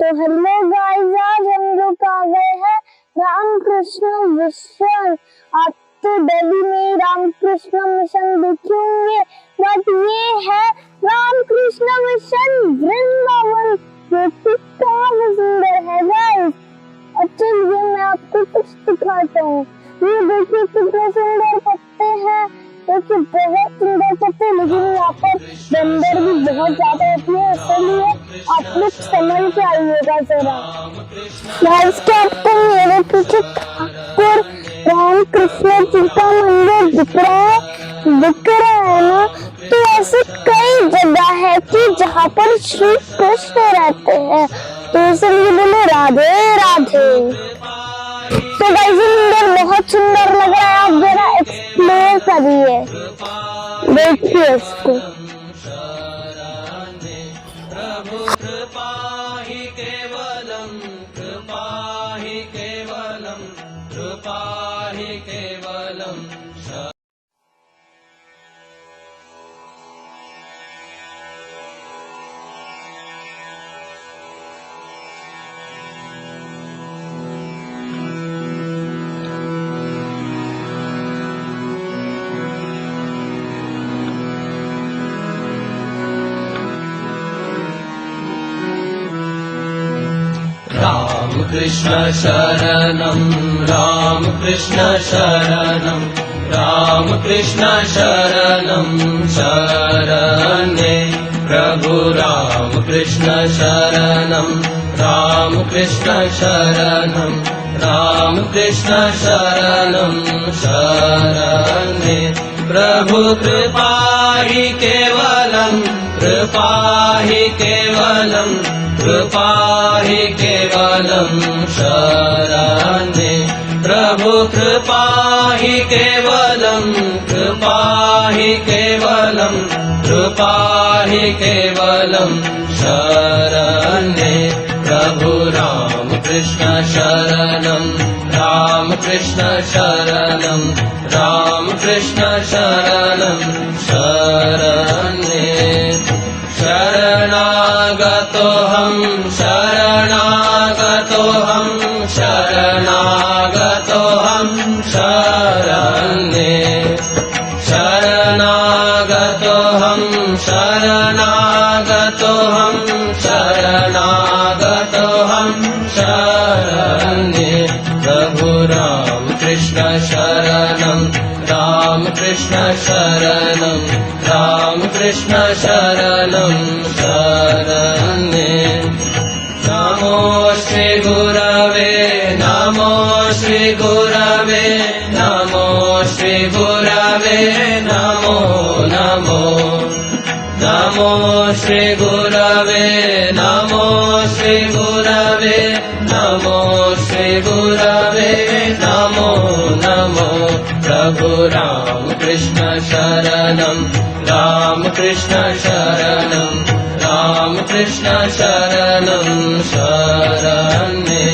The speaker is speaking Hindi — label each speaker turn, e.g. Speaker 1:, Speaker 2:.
Speaker 1: तो हेलो गाइस, आज हम लोग आ गए हैं रामकृष्ण मिशन। आप तो दिल्ली में रामकृष्ण मिशन देखे होंगे, बट ये है रामकृष्ण मिशन वृंदावन, जो कि काफी सुंदर है गाइस। अच्छा, ये मैं आपको कुछ दिखाता हूँ। ये देखिए कितने सुंदर पत्ते हैं, देखिए बहुत सुंदर पत्ते, लेकिन यहाँ पर बंदर भी बहुत ज्यादा होती है, इसलिए आप लोग समझ के आइएगा जरा। गाइस, क्या आपको मेरे पीछे ठाकुर राम कृष्ण जी का मंदिर दिख रहा है ना? तो ऐसे कई जगह है कि जहाँ पर श्री कृष्ण रहते हैं, तो इसलिए बोले राधे राधे। तो गाइस, मंदिर बहुत सुंदर लग रहा है, आप जरा एक्सप्लोर करिए, देखिए इसको।
Speaker 2: राम कृष्ण शरणं राम कृष्ण शरणं राम कृष्ण शरणं शरणे प्रभु राम कृष्ण शरणं राम कृष्ण शरणं राम कृष्ण शरणं शरणे प्रभु कृपा हि केवलं कृपा हि केवलं कृपा हि केवलं शरणे प्रभु कृपा हि केवलं कृपा हि केवलं कृपा हि केवलं शरणे प्रभु राम कृष्ण शरणं राम कृष्ण शरणं राम कृष्ण शरणं शरणे शरणागतोऽहं शरणागतोऽहं शरणागतोऽहं शरणे शरणागतोऽहं शरणागतोऽहं शरणागतोऽहं शरणे प्रभु राम कृष्ण शरणं राम कृष्ण शरणं राम कृष्ण शरणं शरणे नमो श्री गुरवे नमो श्री गुरवे नमो श्री गुरवे नमो नमो नमो श्री गुरवे नमो श्री गुरवे नमो श्री गुरवे नमो नमो प्रभु राम कृष्ण शरणं राम कृष्ण शरणं राम कृष्ण शरणं शरणे